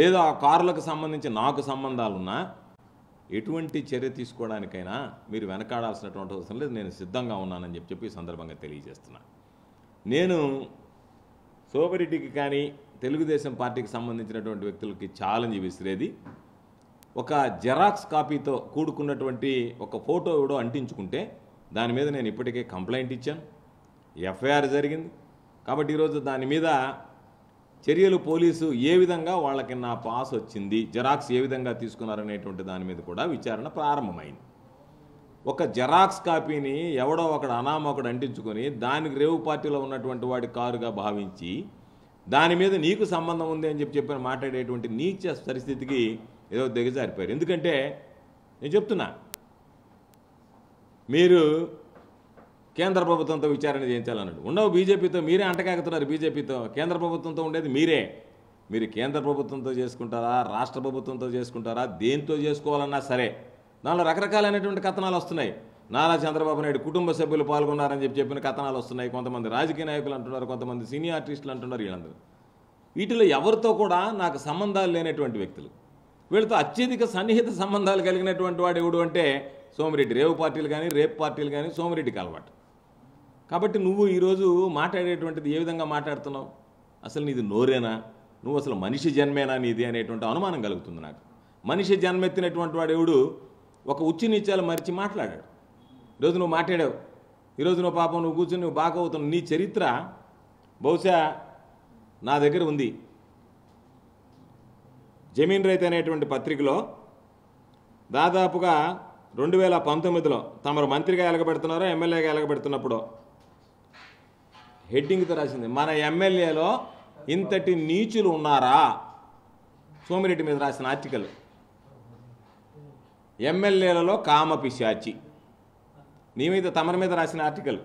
లేదా ఆ కారులకు సంబంధించి నాకు సంబంధాలున్నా ఎటువంటి చర్య తీసుకోవడానికైనా మీరు వెనకాడాల్సినటువంటి అవసరం లేదు. నేను సిద్ధంగా ఉన్నానని చెప్పి ఈ సందర్భంగా తెలియజేస్తున్నా. నేను సోమిరెడ్డికి కానీ తెలుగుదేశం పార్టీకి సంబంధించినటువంటి వ్యక్తులకి ఛాలెంజ్ విసిరేది, ఒక జెరాక్స్ కాపీతో కూడుకున్నటువంటి ఒక ఫోటో ఎవడో అంటించుకుంటే దాని మీద నేను ఇప్పటికే కంప్లైంట్ ఇచ్చాను, ఎఫ్ఐఆర్ జరిగింది. కాబట్టి ఈరోజు దాని మీద చర్యలు పోలీసు ఏ విధంగా వాళ్ళకి నా పాస్ వచ్చింది, జెరాక్స్ ఏ విధంగా తీసుకున్నారనేటువంటి దాని మీద కూడా విచారణ ప్రారంభమైంది. ఒక జెరాక్స్ కాపీని ఎవడో ఒకడు అనామకుడు అంటించుకొని దానికి రేవు పార్టీలో ఉన్నటువంటి వాడి కారుగా భావించి దాని మీద నీకు సంబంధం ఉంది అని చెప్పి మాట్లాడేటువంటి నీచ పరిస్థితికి ఏదో దిగజారిపోయారు. ఎందుకంటే నేను చెప్తున్నా, మీరు కేంద్ర ప్రభుత్వంతో విచారణ చేయించాలన్నాడు. ఉండవు బీజేపీతో, మీరే అంటకాగుతున్నారు. బీజేపీతో కేంద్ర ప్రభుత్వంతో ఉండేది మీరే. మీరు కేంద్ర ప్రభుత్వంతో చేసుకుంటారా, రాష్ట్ర ప్రభుత్వంతో చేసుకుంటారా, దేంతో చేసుకోవాలన్నా సరే దానిలో రకరకాలైనటువంటి కథనాలు వస్తున్నాయి. నారా చంద్రబాబు నాయుడు కుటుంబ సభ్యులు పాల్గొన్నారని చెప్పిన కథనాలు వస్తున్నాయి. కొంతమంది రాజకీయ నాయకులు అంటున్నారు, కొంతమంది సినీ ఆర్టిస్టులు అంటున్నారు. వీళ్ళందరూ వీటిలో ఎవరితో కూడా నాకు సంబంధాలు లేనటువంటి వ్యక్తులు, వీళ్ళతో అత్యధిక సన్నిహిత సంబంధాలు కలిగినటువంటి వాడు ఎవడు అంటే సోమిరెడ్డి. రేవు పార్టీలు కానీ రేపు పార్టీలు కానీ సోమిరెడ్డికి అలవాటు. కాబట్టి నువ్వు ఈరోజు మాట్లాడేటువంటిది ఏ విధంగా మాట్లాడుతున్నావు? అసలు నీది నోరేనా? నువ్వు అసలు మనిషి జన్మేనా నీది అనేటువంటి అనుమానం కలుగుతుంది నాకు. మనిషి జన్మెత్తినటువంటి వాడు ఎవడు ఒక ఉచ్చి నీచాలు మరిచి మాట్లాడాడు. ఈరోజు నువ్వు మాట్లాడావు, ఈరోజు నువ్వు పాపం నువ్వు కూర్చొని నువ్వు బాగా అవుతున్నావు. నీ చరిత్ర బహుశా నా దగ్గర ఉంది. జమీన్ రైతు అనేటువంటి పత్రికలో దాదాపుగా 2019లో తమరు మంత్రిగా ఎలగబెడుతున్నారో ఎమ్మెల్యేగా ఎలగబెడుతున్నప్పుడు హెడ్డింగ్తో రాసింది, మన ఎమ్మెల్యేలో ఇంతటి నీచులు ఉన్నారా? సోమిరెడ్డి మీద రాసిన ఆర్టికల్. ఎమ్మెల్యేలలో కామపిశాచి. నీ మీద తమరి మీద రాసిన ఆర్టికల్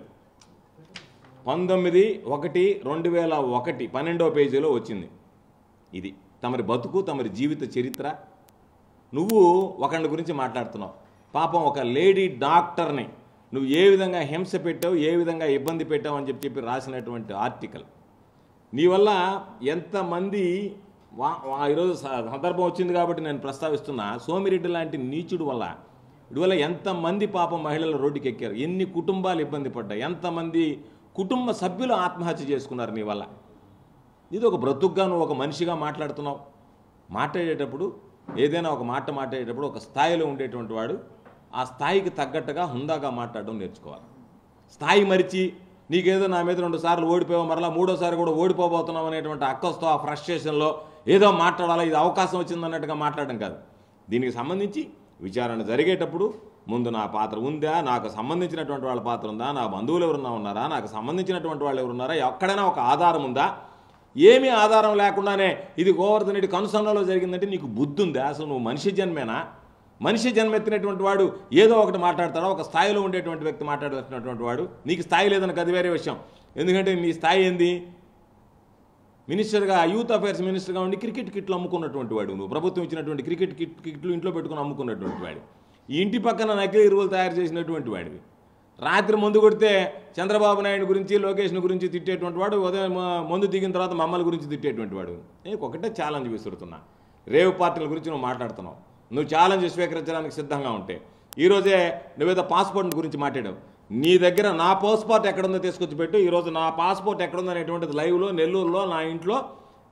19/1/2001 12వ పేజీలో వచ్చింది. ఇది తమరి బతుకు, తమరి జీవిత చరిత్ర. నువ్వు ఒకళ్ళ గురించి మాట్లాడుతున్నావు. పాపం ఒక లేడీ డాక్టర్ని నువ్వు ఏ విధంగా హింస పెట్టావు, ఏ విధంగా ఇబ్బంది పెట్టావు అని చెప్పి రాసినటువంటి ఆర్టికల్. నీ వల్ల ఎంతమంది ఈరోజు సందర్భం వచ్చింది కాబట్టి నేను ప్రస్తావిస్తున్నా. సోమిరెడ్డి లాంటి నీచుడు వల్ల ఇటువల్ల ఎంతమంది పాపం మహిళలు రోడ్డుకి ఎక్కారు, ఎన్ని కుటుంబాలు ఇబ్బంది పడ్డాయి, ఎంతమంది కుటుంబ సభ్యులు ఆత్మహత్య చేసుకున్నారు నీ వల్ల. ఇది ఒక బ్రతుకుగా నువ్వు ఒక మనిషిగా మాట్లాడుతున్నావు. మాట్లాడేటప్పుడు ఏదైనా ఒక మాట మాట్లాడేటప్పుడు ఒక స్థాయిలో ఉండేటువంటి వాడు ఆ స్థాయికి తగ్గట్టుగా హుందాగా మాట్లాడడం నేర్చుకోవాలి. స్థాయి మరిచి నీకేదో నా మీద 2 సార్లు ఓడిపోయావు, మరలా 3వ సారి కూడా ఓడిపోబోతున్నావు అనేటువంటి అక్కస్తో ఆ ఫ్రస్ట్రేషన్లో ఏదో మాట్లాడాలా, ఇది అవకాశం వచ్చిందన్నట్టుగా మాట్లాడడం కాదు. దీనికి సంబంధించి విచారణ జరిగేటప్పుడు ముందు నా పాత్ర ఉందా, నాకు సంబంధించినటువంటి వాళ్ళ పాత్ర ఉందా, నా బంధువులు ఎవరున్నా ఉన్నారా, నాకు సంబంధించినటువంటి వాళ్ళు ఎవరున్నారా, ఎక్కడైనా ఒక ఆధారం ఉందా? ఏమీ ఆధారం లేకుండానే ఇది గోవర్ధన్ రెడ్డి కనుసన్నలో జరిగిందంటే నీకు బుద్ధి ఉందా? అసలు నువ్వు మనిషి జన్మేనా? మనిషి జన్మెత్తినటువంటి వాడు ఏదో ఒకటి మాట్లాడతాడా? ఒక స్థాయిలో ఉండేటువంటి వ్యక్తి మాట్లాడుతున్నటువంటి వాడు. నీకు స్థాయి లేదని అది వేరే విషయం. ఎందుకంటే నీ స్థాయి ఏంది? మినిస్టర్గా, యూత్ అఫైర్స్ మినిస్టర్గా ఉండి క్రికెట్ కిట్లు అమ్ముకున్నటువంటి వాడు. నువ్వు ప్రభుత్వం ఇచ్చినటువంటి క్రికెట్ కిట్లు ఇంట్లో పెట్టుకుని అమ్ముకున్నటువంటి వాడు. ఈ ఇంటి పక్కన నకిలీ ఎరువులు తయారు చేసినటువంటి వాడివి. రాత్రి మందు కొడితే చంద్రబాబు నాయుడు గురించి, లోకేష్ను గురించి తిట్టేటువంటి వాడు, ఉదయం మందు దిగిన తర్వాత మమ్మల్ని గురించి తిట్టేటువంటి వాడు. నేను ఒకటే ఛాలెంజ్ విసురుతున్నా. రేవు పార్టీల గురించి నువ్వు మాట్లాడుతున్నావు. నువ్వు ఛాలెంజ్ స్వీకరించడానికి సిద్ధంగా ఉంటే ఈరోజే నువ్వేదో పాస్పోర్ట్ గురించి మాట్లాడావు. నీ దగ్గర నా పాస్పోర్ట్ ఎక్కడుందో తీసుకొచ్చి పెట్టు. ఈరోజు నా పాస్పోర్ట్ ఎక్కడుందో అనేటువంటిది లైవ్లో నెల్లూరులో నా ఇంట్లో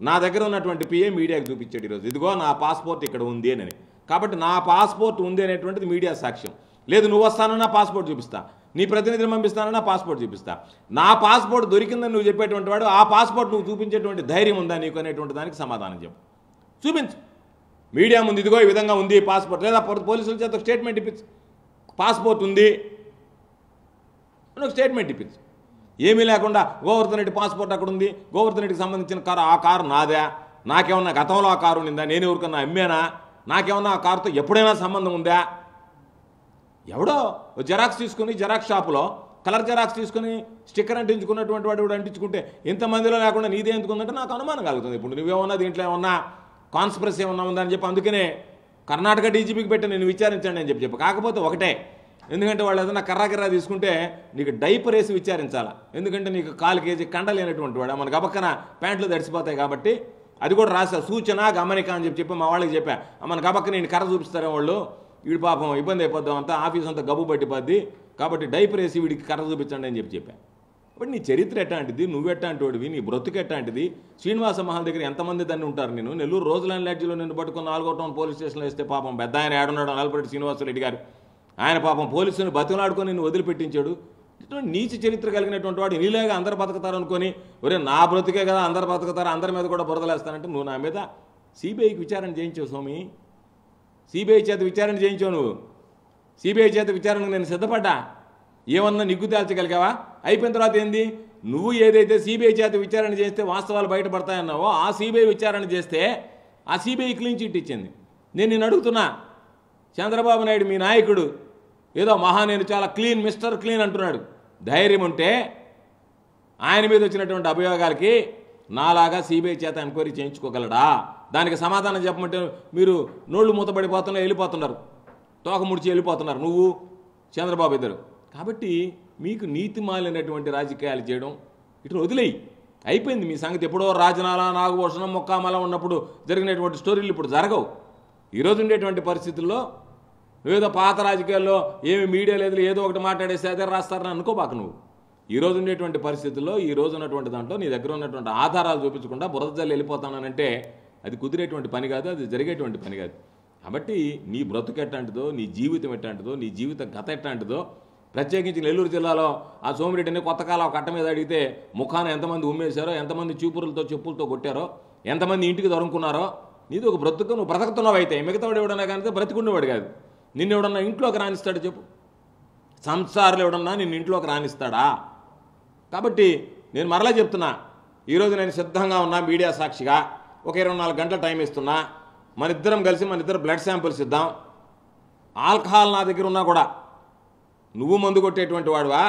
నా దగ్గర ఉన్నటువంటి పిఏ మీడియాకి చూపించాడు. ఈరోజు ఇదిగో నా పాస్పోర్ట్ ఇక్కడ ఉంది అని. కాబట్టి నా పాస్పోర్ట్ ఉంది అనేటువంటిది మీడియా సాక్ష్యం. లేదు నువ్వు వస్తానన్నా పాస్పోర్ట్ చూపిస్తా, నీ ప్రతినిధిని పంపిస్తానన్నా పాస్పోర్ట్ చూపిస్తా. నా పాస్పోర్ట్ దొరికిందని నువ్వు చెప్పేటువంటి వాడు, ఆ పాస్పోర్ట్ నువ్వు చూపించేటువంటి ధైర్యం ఉందా నీకు అనేటువంటి దానికి సమాధానం చెప్పు, చూపించు. మీడియా ముందు ఇదిగో ఈ విధంగా ఉంది పాస్పోర్ట్, లేదా పోలీసుల చేత స్టేట్మెంట్ ఇప్పించు, పాస్పోర్ట్ ఉంది ఒక స్టేట్మెంట్ ఇప్పించు. ఏమీ లేకుండా గోవర్ధన్ రెడ్డి పాస్పోర్ట్ అక్కడ ఉంది, గోవర్ధన్ రెడ్డికి సంబంధించిన కారు, ఆ కారు నాదా, నాకేమన్నా గతంలో ఆ కారు ఉందా, నేను ఎవరికన్నా అమ్మేనా, నాకేమన్నా ఆ కారుతో ఎప్పుడైనా సంబంధం ఉందా? ఎవడో జెరాక్స్ తీసుకుని జెరాక్స్ షాపులో కలర్ జెరాక్స్ తీసుకుని స్టిక్కర్ అంటించుకున్నటువంటి వాడు కూడా అంటించుకుంటే ఇంతమందిలో లేకుండా నీదే ఎందుకుందంటే నాకు అనుమానం కలుగుతుంది. ఇప్పుడు నువ్వేమన్నా దీంట్లో ఏమన్నా కాన్స్పిరసీ ఏమన్నా ఉందని చెప్పి అందుకనే కర్ణాటక డీజీపీకి పెట్టి నేను విచారించండి అని చెప్పి. కాకపోతే ఒకటే, ఎందుకంటే వాళ్ళు ఏదైనా కర్రా తీసుకుంటే నీకు డైపర్ వేసి విచారించాలా. ఎందుకంటే నీకు 1/4 కేజీ కండ లేనటువంటి వాడు, మనకు గబక్కన ప్యాంట్లు తడిసిపోతాయి. కాబట్టి అది కూడా రాసా, సూచన గమనిక అని చెప్పి మా వాళ్ళకి చెప్పా. మన గబక్క నేను కర్ర చూపిస్తారే వాళ్ళు, వీడి పాపం ఇబ్బంది అయిపోద్దాం అంతా, ఆఫీస్ అంతా గబ్బు పట్టిపోద్ది, కాబట్టి డైపర్ వేసి వీడికి కర్ర చూపించండి అని చెప్పా. కాబట్టి నీ చరిత్ర ఎట్లాంటిది, నువ్వెట్లాంటివి, నీ బ్రతుకు ఎట్లాంటిది. శ్రీనివాస మహల్ దగ్గర ఎంతమంది దాన్ని ఉంటారు. నేను నెల్లూరు రోజులైన లాడ్జిలో నిన్ను పట్టుకుని 4వ టౌన్ పోలీస్ స్టేషన్లో వేస్తే పాపం పెద్ద ఆయన ఏడున్నాడు నల్లపరెడ్డి శ్రీనివాసరెడ్డి గారు, ఆయన పాపం పోలీసుని బతిలాడుకొని నిన్ను వదిలిపెట్టించాడు. ఇటువంటి నీచ చరిత్ర కలిగినటువంటి వాడు నీలాగా అందరు బతుకుతారు అనుకొని, ఒరే నా బ్రతుకే కదా అందరు బతుకుతారు, అందరి మీద కూడా బురదలేస్తానంటే నువ్వు నా మీద సిబిఐకి విచారణ చేయించావు స్వామి. సిబిఐ చేత విచారణ చేయించావు నువ్వు. సిబిఐ చేత విచారణకు నేను సిద్ధపడ్డా. ఏమన్నా నిగ్గు తేల్చగలిగావా? అయిపోయిన తర్వాత ఏంది, నువ్వు ఏదైతే సిబిఐ చేత విచారణ చేస్తే వాస్తవాలు బయటపడతాయన్నావో ఆ సిబిఐ విచారణ చేస్తే ఆ సిబిఐ క్లీన్ చిట్ ఇచ్చింది. నేను అడుగుతున్నా, చంద్రబాబు నాయుడు మీ నాయకుడు ఏదో నేను చాలా క్లీన్, మిస్టర్ క్లీన్ అంటున్నాడు. ధైర్యం ఉంటే ఆయన మీద వచ్చినటువంటి అభియోగాలకి నాలాగా సిబిఐ చేత ఎంక్వైరీ చేయించుకోగలడా? దానికి సమాధానం చెప్పమంటే మీరు నోళ్ళు మూతపడిపోతున్నా వెళ్ళిపోతున్నారు, తోక ముడిచి వెళ్ళిపోతున్నారు నువ్వు చంద్రబాబు ఇద్దరు. కాబట్టి మీకు నీతి మాలినటువంటి రాజకీయాలు చేయడం ఇటు వదిలేయి, అయిపోయింది మీ సంగతి. ఎప్పుడో రాజనాల, నాగభూషణం, మొక్కామల ఉన్నప్పుడు జరిగినటువంటి స్టోరీలు ఇప్పుడు జరగవు. ఈరోజు ఉండేటువంటి పరిస్థితుల్లో నువ్వేదో పాత రాజకీయాల్లో ఏమి మీడియా లేదు, ఏదో ఒకటి మాట్లాడేస్తే అదే రాస్తారని అనుకోబాక నువ్వు. ఈరోజు ఉండేటువంటి పరిస్థితుల్లో, ఈ రోజు ఉన్నటువంటి దాంట్లో నీ దగ్గర ఉన్నటువంటి ఆధారాలు చూపించకుండా బురద జల్లి వెళ్ళిపోతానంటే అది కుదిరేటువంటి పని కాదు, అది జరిగేటువంటి పని కాదు. కాబట్టి నీ బ్రతుకు ఎట్లాంటిదో, నీ జీవితం ఎట్లాంటిదో, నీ జీవిత గత ఎట్లాంటిదో, ప్రత్యేకించి నెల్లూరు జిల్లాలో ఆ సోమిరెడ్డిని కొత్త కాలం కట్ట మీద అడిగితే ముఖాన ఎంతమంది ఉమ్మేశారో, ఎంతమంది చూపులతో చెప్పులతో కొట్టారో, ఎంతమంది ఇంటికి దొరుకున్నారో, నీది ఒక బ్రతుకు. నువ్వు బ్రతుకుతున్నావు అయితే, మిగతావాడు ఎవడన్నా కానీ బ్రతుకుండేవాడు కాదు. నిన్ను ఎవడన్నా ఇంట్లోకి రానిస్తాడు చెప్పు? సంసారాలు ఎవడన్నా నిన్ను ఇంట్లోకి రానిస్తాడా? కాబట్టి నేను మరలా చెప్తున్నా, ఈరోజు నేను సిద్ధంగా ఉన్నా, మీడియా సాక్షిగా ఒక 24 గంటల టైం ఇస్తున్నా. మన ఇద్దరం కలిసి మన ఇద్దరు బ్లడ్ శాంపిల్స్ ఇద్దాం. ఆల్కహాల్ నా దగ్గర ఉన్నా కూడా నువ్వు మందు కొట్టేటువంటి వాడువా,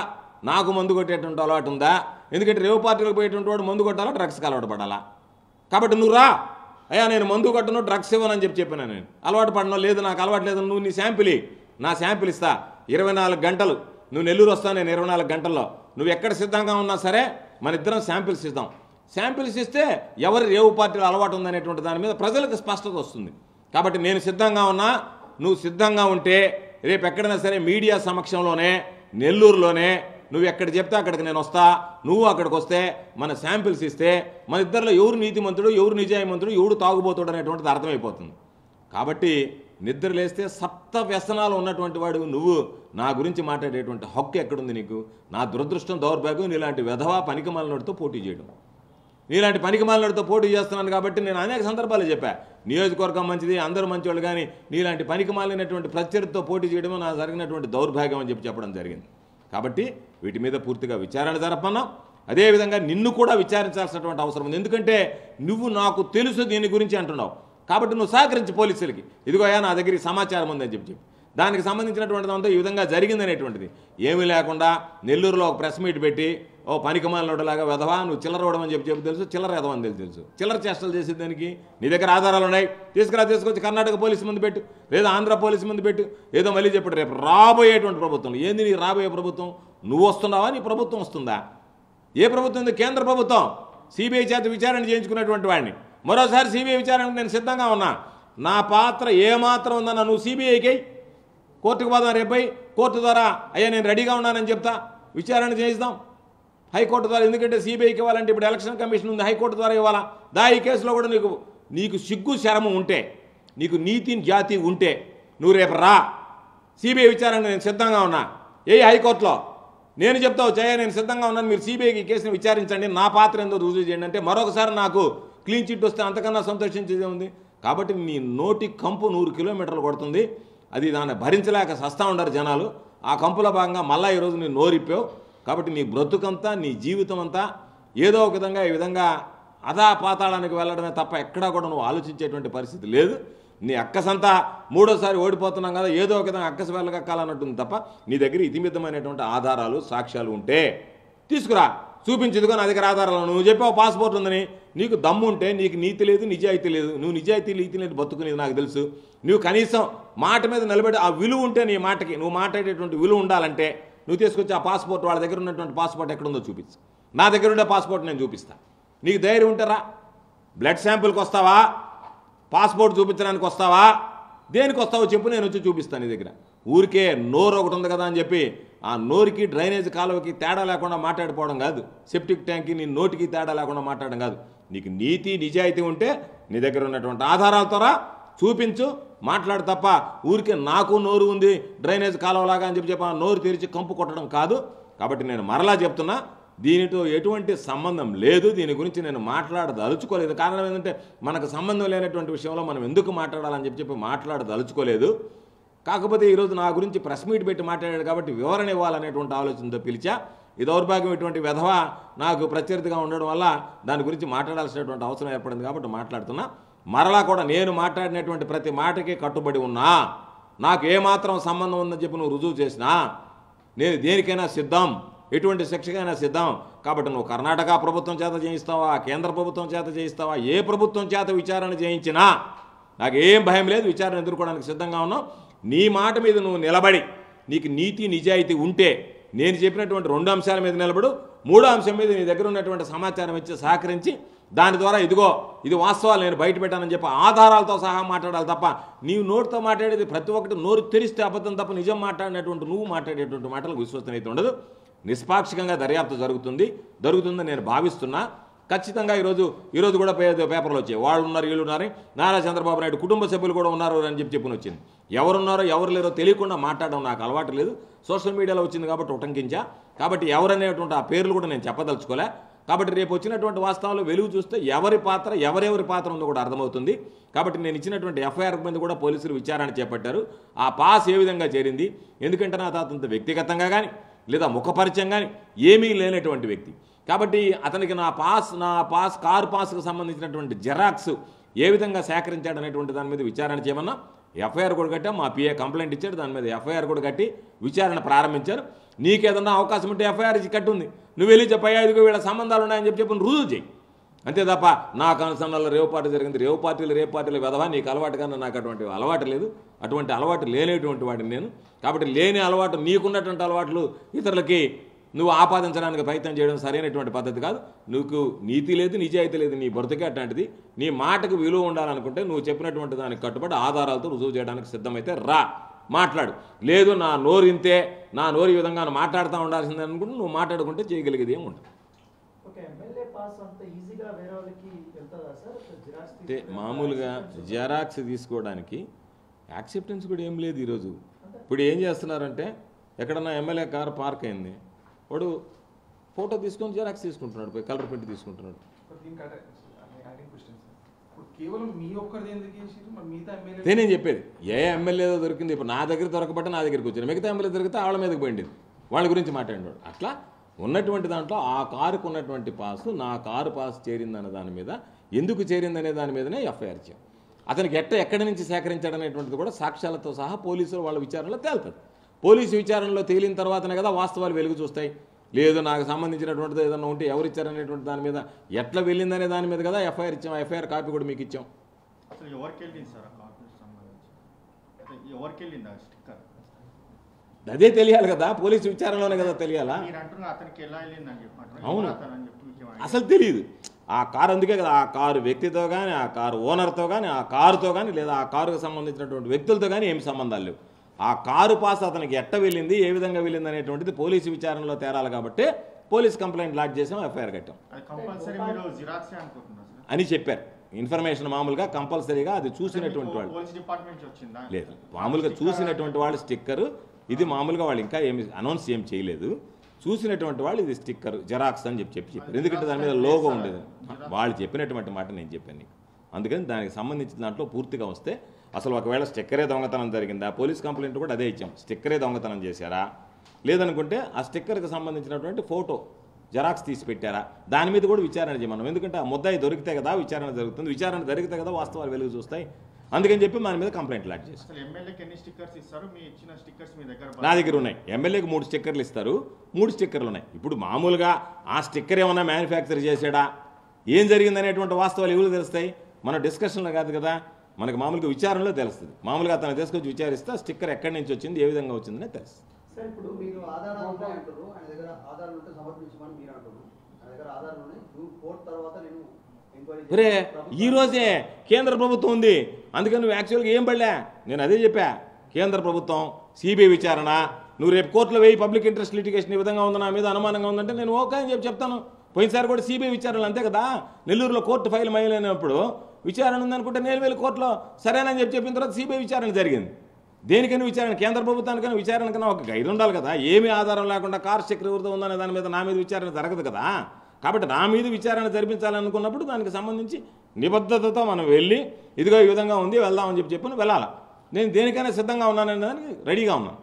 నాకు మందు కొట్టేటువంటి అలవాటు ఉందా? ఎందుకంటే రేవు పార్టీలకు పోయేటువంటి వాడు మందు కొట్టాలా, డ్రగ్స్కి అలవాటు పడాలా? కాబట్టి నువ్వు రా, అయ్యా నేను మందు కొట్టను, డ్రగ్స్ ఇవ్వనని చెప్పాను. నేను అలవాటు పడను, లేదు నాకు అలవాటు లేదు, నువ్వు నీ శాంపిల్ నా శాంపిల్ ఇస్తా. 24 గంటలు నువ్వు నెల్లూరు వస్తా, నేను 24 గంటల్లో నువ్వు ఎక్కడ సిద్ధంగా ఉన్నా సరే మన ఇద్దరం శాంపిల్స్ ఇద్దాం. శాంపిల్స్ ఇస్తే ఎవరి రేవు పార్టీలో అలవాటు ఉందనేటువంటి దాని మీద ప్రజలకు స్పష్టత వస్తుంది. కాబట్టి నేను సిద్ధంగా ఉన్నా, నువ్వు సిద్ధంగా ఉంటే రేపు ఎక్కడైనా సరే మీడియా సమక్షంలోనే నెల్లూరులోనే నువ్వు ఎక్కడ చెప్తే అక్కడికి నేను వస్తా. నువ్వు అక్కడికి వస్తే మన శాంపిల్స్ ఇస్తే మన ఇద్దరిలో ఎవరు నీతిమంతుడు, ఎవరు నిజాయమంతుడు, ఎవడు తాగుబోతుడు అనేటువంటిది అర్థమైపోతుంది. కాబట్టి నిద్ర లేస్తే సప్త వ్యసనాలు ఉన్నటువంటి వాడు నువ్వు నా గురించి మాట్లాడేటువంటి హక్కు ఎక్కడుంది నీకు? నా దురదృష్టం, దౌర్భాగ్యం నీలాంటి వెధవా పనికిమాలినోడితో పోటీ చేయడం. నీలాంటి పనికిమాలినోడితో పోటీ చేస్తున్నాను కాబట్టి నేను అనేక సందర్భాలు చెప్పా, నియోజకవర్గం మంచిది, అందరూ మంచివాళ్ళు, కానీ నీలాంటి పనికిమాలినటువంటి ప్రత్యర్థితో పోటీ చేయడమో నా జరిగినటువంటి దౌర్భాగ్యం అని చెప్పడం జరిగింది. కాబట్టి వీటి మీద పూర్తిగా విచారణ జరపన్నా, అదేవిధంగా నిన్ను కూడా విచారించాల్సినటువంటి అవసరం ఉంది. ఎందుకంటే నువ్వు నాకు తెలుసు దీని గురించి అంటున్నావు, కాబట్టి నువ్వు సహకరించి పోలీసులకి ఇదిగోయా నా దగ్గర సమాచారం ఉందని చెప్పి దానికి సంబంధించినటువంటిది అంతా ఈ విధంగా జరిగిందనేటువంటిది ఏమీ లేకుండా నెల్లూరులో ఒక ప్రెస్ మీట్ పెట్టి ఓ పనికిమాలినోడులాగా వెధవా నువ్వు చిల్లర ఇవ్వడం అని చెప్పి తెలుసు, చిల్లర ఎదవని తెలుసు. చిల్లర చేష్టలు చేసేది దానికి నీ దగ్గర ఆధారాలు ఉన్నాయి, తీసుకొచ్చి కర్ణాటక పోలీసు ముందు పెట్టు, లేదా ఆంధ్ర పోలీసు ముందు పెట్టు. ఏదో మళ్ళీ చెప్పాడు రేపు రాబోయేటువంటి ప్రభుత్వం ఏంది, నీ రాబోయే ప్రభుత్వం నువ్వు వస్తున్నావా, నీ ప్రభుత్వం వస్తుందా? ఏ ప్రభుత్వం ఉంది? కేంద్ర ప్రభుత్వం. సిబిఐ చేత విచారణ చేయించుకున్నటువంటి వాడిని మరోసారి సిబిఐ విచారణకు నేను సిద్ధంగా ఉన్నా. నా పాత్ర ఏమాత్రం ఉందన్నా నువ్వు సిబిఐకి కోర్టుకు పోదాం, రేపై కోర్టు ద్వారా అయ్యా నేను రెడీగా ఉన్నానని చెప్తా, విచారణ చేయిద్దాం హైకోర్టు ద్వారా. ఎందుకంటే సిబిఐకి ఇవ్వాలంటే ఇప్పుడు ఎలక్షన్ కమిషన్ ఉంది, హైకోర్టు ద్వారా ఇవ్వాలా. ఈ కేసులో కూడా నీకు సిగ్గు శరము ఉంటే, నీకు నీతి జాతి ఉంటే నువ్వు రేపు రా, సిబిఐ విచారణ నేను సిద్ధంగా ఉన్నా. హైకోర్టులో నేను చెప్తావు జయ నేను సిద్ధంగా ఉన్నాను, మీరు సిబిఐకి కేసుని విచారించండి, నా పాత్ర ఏందో రుజువు చేయండి అంటే మరొకసారి నాకు క్లీన్ చిట్ వస్తే అంతకన్నా సంతోషించేదే ఉంది. కాబట్టి నీ నోటి కంపు 100 కిలోమీటర్లు కొడుతుంది, అది దాన్ని భరించలేక సస్తా ఉండరు జనాలు. ఆ కంపులో భాగంగా మళ్ళీ ఈరోజు నేను నోరిప్పావు. కాబట్టి నీ బ్రతుకంతా, నీ జీవితం అంతా ఏదో ఒక విధంగా ఈ విధంగా అధాపాతాళానికి వెళ్ళడమే తప్ప ఎక్కడా కూడా నువ్వు ఆలోచించేటువంటి పరిస్థితి లేదు. నీ అక్కసంతా 3వసారి ఓడిపోతున్నాం కదా, ఏదో ఒక విధంగా అక్కస వెళ్ళగక్కాలన్నట్టుంది తప్ప నీ దగ్గర ఇతిమితమైనటువంటి ఆధారాలు, సాక్ష్యాలు ఉంటే తీసుకురా, చూపించేదిగో నా దగ్గర ఆధారాలు. నువ్వు చెప్పావు పాస్పోర్ట్ ఉందని, నీకు దమ్ము ఉంటే, నీకు నీతి లేదు, నిజాయితీ లేదు, నువ్వు నిజాయితీ నీతి లేదు బతుకునేది నాకు తెలుసు. నువ్వు కనీసం మాట మీద నిలబడి ఆ విలువ ఉంటే, నీ మాటకి నువ్వు మాట్లాడేటువంటి విలువ ఉండాలంటే నువ్వు తీసుకొచ్చి ఆ పాస్పోర్ట్, వాళ్ళ దగ్గర ఉన్నటువంటి పాస్పోర్ట్ ఎక్కడుందో చూపించు. నా దగ్గర ఉండే పాస్పోర్ట్ నేను చూపిస్తా. నీకు ధైర్యం ఉంటారా? బ్లడ్ శాంపుల్కి వస్తావా, పాస్పోర్ట్ చూపించడానికి వస్తావా, దేనికి వస్తావో చెప్పు, నేను వచ్చి చూపిస్తాను నీ దగ్గర. ఊరికే నోరు ఒకటి ఉంది కదా అని చెప్పి ఆ నోరుకి డ్రైనేజ్ కాలువకి తేడా లేకుండా మాట్లాడిపోవడం కాదు, సెప్టిక్ ట్యాంక్కి నీ నోటికి తేడా లేకుండా మాట్లాడడం కాదు. నీకు నీతి నిజాయితీ ఉంటే నీ దగ్గర ఉన్నటువంటి ఆధారాలతో చూపించు, మాట్లాడు తప్ప ఊరికే నాకు నోరు ఉంది డ్రైనేజ్ కాలువలాగా అని చెప్పి ఆ నోరు తెరిచి కంపు కొట్టడం కాదు. కాబట్టి నేను మరలా చెప్తున్నా, దీనితో ఎటువంటి సంబంధం లేదు, దీని గురించి నేను మాట్లాడదలుచుకోలేదు. కారణం ఏంటంటే మనకు సంబంధం లేనటువంటి విషయంలో మనం ఎందుకు మాట్లాడాలని చెప్పి మాట్లాడదలుచుకోలేదు. కాకపోతే ఈరోజు నా గురించి ప్రెస్ మీట్ పెట్టి మాట్లాడాడు కాబట్టి వివరణ ఇవ్వాలనేటువంటి ఆలోచనతో పిలిచా. ఈ దౌర్భాగ్యం ఇటువంటి విధవ నాకు ప్రత్యర్థిగా ఉండడం వల్ల దాని గురించి మాట్లాడాల్సినటువంటి అవసరం ఏర్పడింది కాబట్టి మాట్లాడుతున్నా. మరలా కూడా నేను మాట్లాడినటువంటి ప్రతి మాటకి కట్టుబడి ఉన్నా. నాకు ఏమాత్రం సంబంధం ఉందని చెప్పి నువ్వు రుజువు చేసినా నేను దేనికైనా సిద్ధం, ఎటువంటి శిక్షకైనా సిద్ధం. కాబట్టి నువ్వు కర్ణాటక ప్రభుత్వం చేత చేయిస్తావా, కేంద్ర ప్రభుత్వం చేత చేయిస్తావా, ఏ ప్రభుత్వం చేత విచారణ చేయించినా నాకు ఏం భయం లేదు, విచారణ ఎదుర్కోవడానికి సిద్ధంగా ఉన్నావు. నీ మాట మీద నువ్వు నిలబడి నీకు నీతి నిజాయితీ ఉంటే నేను చెప్పినటువంటి 2 అంశాల మీద నిలబడు, 3వ అంశం మీద నీ దగ్గర ఉన్నటువంటి సమాచారం ఇచ్చి సహకరించి దాని ద్వారా ఇదిగో ఇది వాస్తవాలు నేను బయట పెట్టానని చెప్పి ఆధారాలతో సహా మాట్లాడాలి తప్ప నీవు నోటితో మాట్లాడేది ప్రతి ఒక్కటి నోరు తెరిస్తే అబద్ధం తప్ప నిజం మాట్లాడినటువంటి నువ్వు మాట్లాడేటువంటి మాటలకు విశ్వసనీయత ఉండదు. నిష్పాక్షికంగా దర్యాప్తు జరుగుతుందని నేను భావిస్తున్నా. ఖచ్చితంగా ఈరోజు కూడా పేపర్లు వచ్చాయి, వాళ్ళు ఉన్నారు వీళ్ళు ఉన్నారు, నారా చంద్రబాబు నాయుడు కుటుంబ సభ్యులు కూడా ఉన్నారు అని చెప్పి వచ్చింది. ఎవరున్నారో ఎవరు లేరో తెలియకుండా మాట్లాడడం నాకు అలవాటు లేదు. సోషల్ మీడియాలో వచ్చింది కాబట్టి ఉటంకించా. కాబట్టి ఎవరనేటువంటి ఆ పేర్లు కూడా నేను చెప్పదలుచుకోలే. కాబట్టి రేపు వచ్చినటువంటి వాస్తవాలు వెలుగు చూస్తే ఎవరెవరి పాత్ర ఉందో కూడా అర్థమవుతుంది. కాబట్టి నేను ఇచ్చినటువంటి ఎఫ్ఐఆర్ మీద కూడా పోలీసులు విచారణ చేపట్టారు. ఆ పాస్ ఏ విధంగా చేరింది, ఎందుకంటే నా అతనితో వ్యక్తిగతంగా కానీ లేదా ముఖపరిచయం కానీ ఏమీ లేనటువంటి వ్యక్తి. కాబట్టి అతనికి నా పాస్ కారు పాస్కు సంబంధించినటువంటి జెరాక్స్ ఏ విధంగా సేకరించాడు అనేటువంటి దాని మీద విచారణ చేయమన్నా ఎఫ్ఐఆర్ కూడా కట్టాం. మా పిఏ కంప్లైంట్ ఇచ్చాడు, దాని మీద ఎఫ్ఐఆర్ కూడా కట్టి విచారణ ప్రారంభించారు. నీకేదన్నా అవకాశం ఉంటే ఎఫ్ఐఆర్ కట్టుంది, నువ్వు వెళ్ళి చెప్పయ్యా ఇదిగో వీళ్ళ సంబంధాలు ఉన్నాయని చెప్పి రుజువు చేయి. అంతే తప్ప నాకు అనుసంధానంలో రేవు పార్టీ జరిగింది, రేవు పార్టీలు వెధవా, నీకు అలవాటు కానీ నాకు అటువంటి అలవాటు లేదు. అటువంటి అలవాటు లేనేటువంటి వాడిని నేను. కాబట్టి లేని అలవాటు, నీకున్నటువంటి అలవాట్లు ఇతరులకి నువ్వు ఆపాదించడానికి ప్రయత్నం చేయడం సరైనటువంటి పద్ధతి కాదు. నీకు నీతి లేదు, నిజాయితీ లేదు, నీ బ్రతికే అట్లాంటిది. నీ మాటకు విలువ ఉండాలనుకుంటే నువ్వు చెప్పినటువంటి దానికి కట్టుబడి ఆధారాలతో రుజువు చేయడానికి సిద్ధమైతే మాట్లాడు. లేదు నా నోరు ఇంతే, నా నోరు ఈ విధంగా మాట్లాడుతూ ఉండాల్సిందే అనుకుంటే నువ్వు మాట్లాడుకుంటే చేయగలిగేది ఏమి ఉంటుంది. అంటే మామూలుగా జెరాక్స్ తీసుకోవడానికి యాక్సెప్టెన్స్ కూడా ఏం లేదు ఈరోజు. ఇప్పుడు ఏం చేస్తున్నారంటే ఎక్కడన్నా ఎమ్మెల్యే కారు పార్క్ అయింది, వాడు ఫోటో తీసుకొని జెరాక్స్ తీసుకుంటున్నాడు, పోయి కలర్ పెట్టి తీసుకుంటున్నాడు. నేనేం చెప్పేది ఏ ఎమ్మెల్యేదో దొరికింది, ఇప్పుడు నా దగ్గర దొరకబట్టి నా దగ్గరికి వచ్చింది, మిగతా ఎమ్మెల్యే దొరికితే వాళ్ళ మీదకి పోయింది, వాళ్ళ గురించి మాట్లాడినాడు. అట్లా ఉన్నటువంటి దాంట్లో ఆ కారుకు ఉన్నటువంటి పాసు నా కారు పాస్ చేరిందనే దాని మీద, ఎందుకు చేరిందనే దాని మీదనే ఎఫ్ఐఆర్ ఇచ్చాం. అతనికి ఎక్కడి నుంచి సేకరించాడనేటువంటిది కూడా సాక్ష్యాలతో సహా పోలీసులు వాళ్ళ విచారణలో తేలుతుంది. పోలీసు విచారణలో తేలిన తర్వాతనే కదా వాస్తవాలు వెలుగు చూస్తాయి. లేదు నాకు సంబంధించినటువంటిది ఏదన్నా ఉంటే ఎవరు ఇచ్చారనేటువంటి దాని మీద, ఎట్లా వెళ్ళిందనే దాని మీద కదా ఎఫ్ఐఆర్ ఇచ్చాం. ఎఫ్ఐఆర్ కాపీ కూడా మీకు ఇచ్చాం. అదే తెలియాలి కదా, పోలీసు విచారణలోనే కదా తెలియాలా. అవును, అసలు తెలియదు ఆ కారు. అందుకే కదా ఆ కారు వ్యక్తితో కానీ, ఆ కారు ఓనర్తో కానీ, ఆ కారుతో కానీ, లేదా ఆ కారుకు సంబంధించినటువంటి వ్యక్తులతో కానీ ఏమి సంబంధాలు లేవు. ఆ కారు పాస్ అతనికి ఎట్ట వెళ్ళింది, ఏ విధంగా వెళ్ళింది అనేటువంటిది పోలీసు విచారణలో తేరాలి కాబట్టి పోలీస్ కంప్లైంట్ లాడ్జ్ చేసాం, ఎఫ్ఐఆర్ కట్టాం అని చెప్పారు. ఇన్ఫర్మేషన్ మామూలుగా కంపల్సరీగా అది చూసినటువంటి వాళ్ళు లేదు, మామూలుగా చూసినటువంటి వాళ్ళు స్టిక్కరు ఇది మామూలుగా వాళ్ళు ఇంకా ఏమి అనౌన్స్ ఏం చేయలేదు. చూసినటువంటి వాళ్ళు ఇది స్టిక్కర్ జెరాక్స్ అని చెప్పారు. ఎందుకంటే దాని మీద లోగో ఉండేది. వాళ్ళు చెప్పినటువంటి మాట నేను చెప్పాను నీకు. అందుకని దానికి సంబంధించిన దాంట్లో పూర్తిగా వస్తే అసలు ఒకవేళ స్టిక్కరే దొంగతనం జరిగిందా, పోలీస్ కంప్లైంట్ కూడా అదే ఇచ్చాం. స్టిక్కరే దొంగతనం చేశారా, లేదనుకుంటే ఆ స్టిక్కర్కి సంబంధించినటువంటి ఫోటో జెరాక్స్ తీసి పెట్టారా, దాని మీద కూడా విచారణ చేయమన్నాం. ఎందుకంటే ఆ ముద్దాయి దొరికితే కదా విచారణ జరుగుతుంది, విచారణ జరిగితే కదా వాస్తవాలు వెలుగు చూస్తాయి. అందుకని చెప్పి మన మీద కంప్లైంట్ లాడ్జ్ చేస్తారు. నా దగ్గర ఉన్నాయి, ఎమ్మెల్యేకి 3 స్టిక్కర్లు ఇస్తారు, 3 స్టిక్కర్లు ఉన్నాయి. ఇప్పుడు మామూలుగా ఆ స్టిక్కర్ ఏమన్నా మ్యానుఫ్యాక్చర్ చేసాడా, ఏం జరిగిందనేటువంటి వాస్తవాలు ఎవరు తెలుస్తాయి, మన డిస్కషన్లో కాదు కదా, మనకు మామూలుగా విచారణలో తెలుస్తుంది. మామూలుగా అతను తీసుకొచ్చి విచారిస్తే స్టిక్కర్ ఎక్కడి నుంచి వచ్చింది, ఏ విధంగా వచ్చిందనే తెలుస్తుంది. సార్ ఇప్పుడు మీరు ఆధారాలు ఉంటాయంటారు, ఆయన దగ్గర ఆధారాలు ఉంటే సమర్పించమని మీరు అంటున్నారు. ఆయన దగ్గర ఆధారాలు ఉన్నాయి, జూన్ 4 తర్వాత నేను ఒరే ఈ రోజే కేంద్ర ప్రభుత్వం ఉంది, అందుకని నువ్వు యాక్చువల్గా ఏం పడలే. నేను అదే చెప్పా, కేంద్ర ప్రభుత్వం సిబిఐ విచారణ, నువ్వు రేపు కోర్టులో వేయి పబ్లిక్ ఇంట్రెస్ట్ లిటిగేషన్ ఈ విధంగా ఉంది, నా మీద అనుమానంగా ఉందంటే నేను ఓకే అని చెప్తాను. పోయినసారి కూడా సిబిఐ విచారణ అంతే కదా, నెల్లూరులో కోర్టు ఫైల్ మైలైనప్పుడు విచారణ ఉందనుకుంటే నేను వెళ్ళి కోర్టులో సరేనని చెప్పిన తర్వాత సిబిఐ విచారణ జరిగింది. దేనికైనా విచారణ, కేంద్ర ప్రభుత్వానికైనా విచారణకైనా ఒక గైడ్ ఉండాలి కదా. ఏమీ ఆధారం లేకుండా కార్ చక్రం ఎవరితో ఉందనే దాని మీద నా మీద విచారణ జరగదు కదా. కాబట్టి నా మీద విచారణ జరిపించాలనుకున్నప్పుడు దానికి సంబంధించి నిబద్ధతతో మనం వెళ్ళి ఇదిగో ఈ విధంగా ఉంది వెళ్దామని చెప్పి వెళ్ళాలి. నేను దేనికైనా సిద్ధంగా ఉన్నాననే దానికి రెడీగా ఉన్నాను.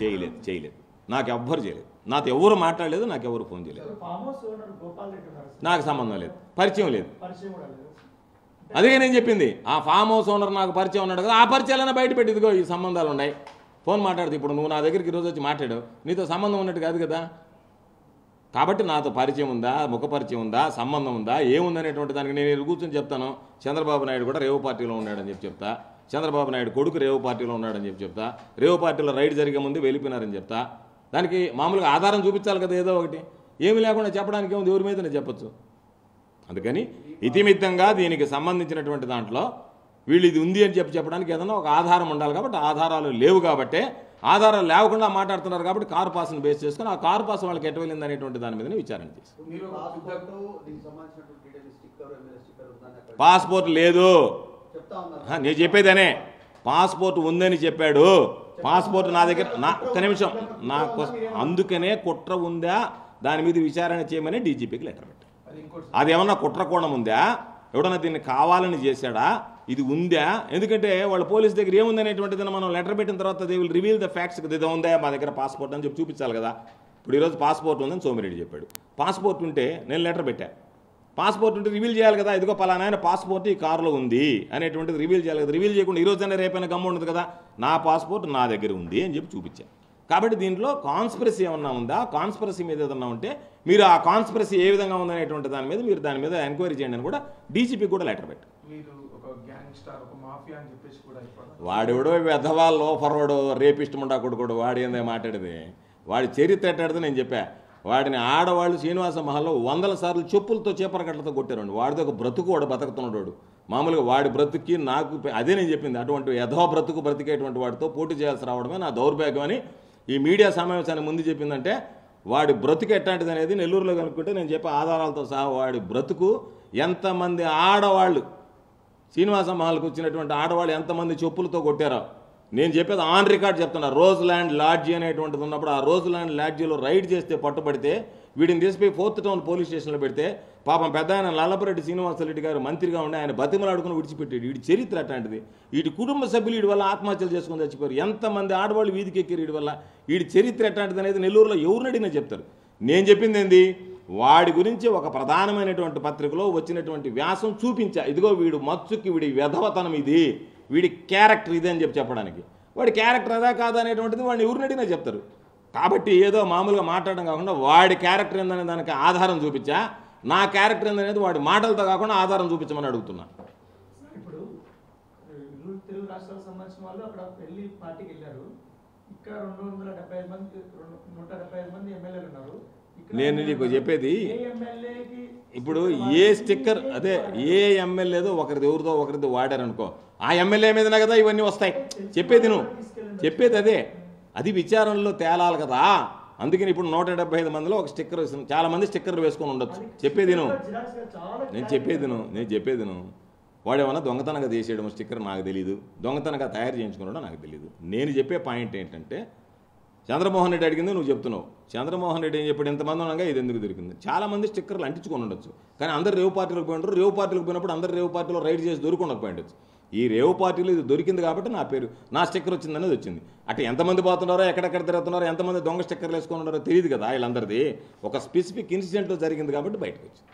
చేయలేదు నాకు ఎవ్వరు చేయలేదు, నాతో ఎవరు మాట్లాడలేదు, నాకు ఎవరు ఫోన్ చేయలేదు, నాకు సంబంధం లేదు, పరిచయం లేదు. అదే నేను చెప్పింది, ఆ ఫామ్ హౌస్ ఓనర్ నాకు పరిచయం ఉన్నాడు కదా, ఆ పరిచయాలైనా బయట పెట్టిదిగో ఈ సంబంధాలు ఉన్నాయి, ఫోన్ మాట్లాడితే ఇప్పుడు నువ్వు నా దగ్గరికి ఈరోజు వచ్చి మాట్లాడావు, నీతో సంబంధం ఉన్నట్టు కాదు కదా. కాబట్టి నాతో పరిచయం ఉందా, ముఖ పరిచయం ఉందా, సంబంధం ఉందా, ఏముందనేటువంటి దానికి నేను కూర్చొని చెప్తాను. చంద్రబాబు నాయుడు కూడా రేవు పార్టీలో ఉన్నాడని చెప్తా, చంద్రబాబు నాయుడు కొడుకు రేవు పార్టీలో ఉన్నాడని చెప్తా, రేవు పార్టీలో రైడ్ జరిగే ముందు వెళ్ళిపోయినారని చెప్తా. దానికి మామూలుగా ఆధారం చూపించాలి కదా, ఏదో ఒకటి. ఏమి లేకుండా చెప్పడానికి ఏముంది, ఎవరి మీద చెప్పచ్చు. అందుకని ఇతిమిత్తంగా దీనికి సంబంధించినటువంటి దాంట్లో వీళ్ళు ఇది ఉంది అని చెప్పడానికి ఏదన్నా ఒక ఆధారం ఉండాలి. కాబట్టి ఆధారాలు లేవు, కాబట్టి ఆధారాలు లేకుండా మాట్లాడుతున్నారు. కాబట్టి కారు పాస్ని బేస్ చేసుకుని ఆ కారు పాస్ వాళ్ళకి ఎటు వెళ్ళింది అనేటువంటి దాని మీదనే విచారణ చేసి. పాస్పోర్ట్ లేదు, నేను చెప్పేదనే పాస్పోర్ట్ ఉందని చెప్పాడు. పాస్పోర్ట్ నా దగ్గర ఒక్క నిమిషం నాకు, అందుకనే కుట్ర ఉందా దాని మీద విచారణ చేయమని డీజీపీకి లెటర్ పెట్టారు. అది ఏమన్నా కుట్ర కోణం ఉందా, ఎవడన్నా దీన్ని కావాలని చేశాడా, ఇది ఉందా? ఎందుకంటే వాళ్ళ పోలీస్ దగ్గర ఏముందనేటువంటిది మనం లెటర్ పెట్టిన తర్వాత they will reveal the facts. ఇది ఉందా మా దగ్గర పాస్పోర్ట్ అని చెప్పి చూపించాలి కదా. ఇప్పుడు ఈరోజు పాస్పోర్ట్ ఉందని సోమిరెడ్డి చెప్పాడు, పాస్పోర్ట్ ఉంటే నేను లెటర్ పెట్టా, పాస్పోర్ట్ ఉంటే రివీల్ చేయాలి కదా, ఇదిగో పలానా ఆయన పాస్పోర్ట్ ఈ కారులో ఉంది అనేటువంటిది రివీల్ చేయాలి కదా. రివీల్ చేయకుండా ఈరోజైనా రేపైనా గమ్ము ఉండదు కదా, నా పాస్పోర్ట్ నా దగ్గర ఉంది అని చెప్పి చూపించాను. కాబట్టి దీంట్లో కాన్స్పిరసీ ఏమన్నా ఉందా, కాన్స్పిరసీ మీద ఏదన్నా ఉంటే మీరు ఆ కాన్స్పిరసీ ఏ విధంగా ఉందనేటువంటి దాని మీద మీరు దాని మీద ఎంక్వైరీ చేయండి అని కూడా డీజీపీ కూడా లెటర్ పెట్టారు. వాడెవడో వెధవా లోఫర్వాడు రేపిస్ట్ ముండా కొడుకోడు, వాడు ఏందో మాట్లాడేది, వాడి చరిత్ర ఎట్టాడితే నేను చెప్పా. వాడిని ఆడవాళ్ళు శ్రీనివాస మహల్లో 100 సార్లు చెప్పులతో చేపరగట్లతో కొట్టారండి. వాడితో ఒక బ్రతుకు వాడు బతుకుతున్నాడు. మామూలుగా వాడి బ్రతుక్కి నాకు అదే నేను చెప్పింది, అటువంటి యథో బ్రతుకు బ్రతికేటువంటి వాడితో పోటీ చేయాల్సి రావడమే నా దౌర్భాగ్యం అని ఈ మీడియా సమావేశానికి ముందు చెప్పిందంటే వాడి బ్రతుకు ఎట్లాంటిది అనేది నెల్లూరులో కనుక్కుంటే నేను చెప్పే ఆధారాలతో సహా వాడి బ్రతుకు ఎంతమంది ఆడవాళ్ళు శ్రీనివాస మహల్కి వచ్చినటువంటి ఆడవాళ్ళు ఎంతమంది చెప్పులతో కొట్టారో నేను చెప్పేది ఆన్ రికార్డ్ చెప్తున్నా. రోజ్ ల్యాండ్ లాడ్జీ అనేటువంటిది ఉన్నప్పుడు ఆ రోజ్ ల్యాండ్ లాడ్జీలో రైడ్ చేస్తే పట్టుబడితే వీడిని తీసిపోయి 4th టౌన్ పోలీస్ స్టేషన్లో పెడితే పాపం పెద్ద ఆయన నల్లపరెడ్డి శ్రీనివాసరెడ్డి గారు మంత్రిగా ఉండి ఆయన బతిమలాడుకుని విడిచిపెట్టాడు. వీడి చరిత్ర అట్లాంటిది. వీడి కుటుంబ సభ్యులు వీడి వల్ల ఆత్మహత్యలు చేసుకుని చచ్చిపోయారు. ఎంతమంది ఆడవాళ్ళు వీధికి ఎక్కారు వీడి వల్ల. వీడి చరిత్ర ఎట్లాంటిది అనేది నెల్లూరులో ఎవరిని అడిగినా చెప్తారు. నేను చెప్పింది ఏంది, వాడి గురించి ఒక ప్రధానమైనటువంటి పత్రికలో వచ్చినటువంటి వ్యాసం చూపించా. ఇదిగో వీడు మత్సుకి వీడి వెధవతనం ఇది, వీడి క్యారెక్టర్ ఇది అని చెప్పడానికి. వాడి క్యారెక్టర్ అదా కాదా అనేటువంటిది వాడిని ఎవరిని అడిగినా చెప్తారు. కాబట్టి ఏదో మామూలుగా మాట్లాడడం కాకుండా వాడి క్యారెక్టర్ ఏందనే దానికి ఆధారం చూపించా. నా క్యారెక్టర్ ఏందనేది వాడి మాటలతో కాకుండా ఆధారం చూపించమని అడుగుతున్నా. ఇప్పుడు తెలుగు రాష్ట్రాలకు సంబంధించిన వాళ్ళు అక్కడ వెళ్ళి పార్టీకి వెళ్ళారు. ఇక్కడ 175 మంది ఎమ్మెల్యేలు ఉన్నారు. నేను నీకు చెప్పేది ఇప్పుడు ఏ స్టిక్కర్ అదే ఏ ఎమ్మెల్యేదో ఒకరిది ఎవరిదో ఒకరిది వాడారనుకో, ఆ ఎమ్మెల్యే మీదనే కదా ఇవన్నీ వస్తాయి. చెప్పేది అదే, అది విచారణలో తేలాలి కదా. అందుకని ఇప్పుడు 175 మందిలో ఒక స్టిక్కర్ వేస్తుంది. చాలా మంది స్టిక్కర్లు వేసుకొని ఉండొచ్చు. నేను చెప్పేది వాడేమన్నా దొంగతనంగా చేసేయడం స్టిక్కర్ నాకు తెలియదు, దొంగతనంగా తయారు చేయించుకున్నాడో నాకు తెలియదు. నేను చెప్పే పాయింట్ ఏంటంటే చంద్రమోహన్ రెడ్డి అడిగింది నువ్వు చెప్తున్నావు. చంద్రమోహన్ రెడ్డి ఏం చెప్పాడు, ఎంతమంది ఉండగా ఇది ఎందుకు దొరికింది. చాలామంది స్టిక్కర్లు అంటించుకొని ఉండొచ్చు, కానీ అందరు రేవు పార్టీలకు పోయి ఉంటారు. రేవు పార్టీలకు పోయినప్పుడు అందరు రేవు పార్టీలో రైడ్ చేసి దొరుకుండకపోయి ఉండొచ్చు. ఈ రేవు పార్టీలో ఇది దొరికింది కాబట్టి నా పేరు, నా స్టిక్కర్ వచ్చిందనేది వచ్చింది. అంటే ఎంతమంది పోతున్నారో, ఎక్కడెక్కడ తిరుగుతున్నారో, ఎంతమంది దొంగ స్టిక్కర్లు వేసుకొని ఉన్నారో తెలియదు కదా. వీళ్ళందరిది ఒక స్పెసిఫిక్ ఇన్సిడెంట్లో జరిగింది కాబట్టి బయటకు వచ్చింది.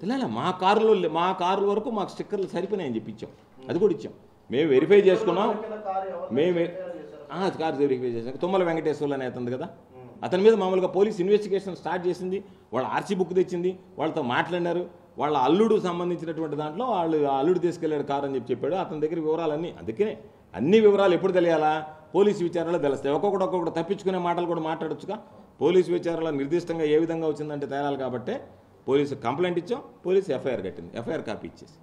ఇలా మా కారుల వరకు మాకు స్టిక్కర్లు సరిపోయినాయని చెప్పి ఇచ్చాం. అది కూడా ఇచ్చాం. మేము వెరిఫై చేసుకున్నాం. కారు వెరిఫై చేసాం. తుమ్మల వెంకటేశ్వర్లు అనే అతను కదా, అతని మీద మామూలుగా పోలీస్ ఇన్వెస్టిగేషన్ స్టార్ట్ చేసింది. వాళ్ళ ఆర్సీ బుక్ తెచ్చింది, వాళ్ళతో మాట్లాడినారు. వాళ్ళ అల్లుడు సంబంధించినటువంటి దాంట్లో వాళ్ళు ఆ అల్లుడు తీసుకెళ్ళాడు కారు అని చెప్పాడు. అతని దగ్గర వివరాలన్నీ, అందుకనే అన్ని వివరాలు ఎప్పుడు తెలియాలా? పోలీసు విచారణలో తెలుస్తాయి. ఒక్కొక్కటి తప్పించుకునే మాటలు కూడా మాట్లాడొచ్చుగా. పోలీసు విచారణలో నిర్దిష్టంగా ఏ విధంగా వచ్చిందంటే తేలాలి. కాబట్టి పోలీసు కంప్లైంట్ ఇచ్చాం, పోలీసు ఎఫ్ఐఆర్ కట్టింది, ఎఫ్ఐఆర్ కాపీ ఇచ్చేసి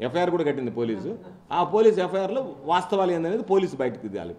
ఎఫ్ఐఆర్ కూడా కట్టింది పోలీసు. ఆ పోలీసు ఎఫ్ఐఆర్లో వాస్తవాలు ఏందనేది పోలీసు బయటకు తీయాలి.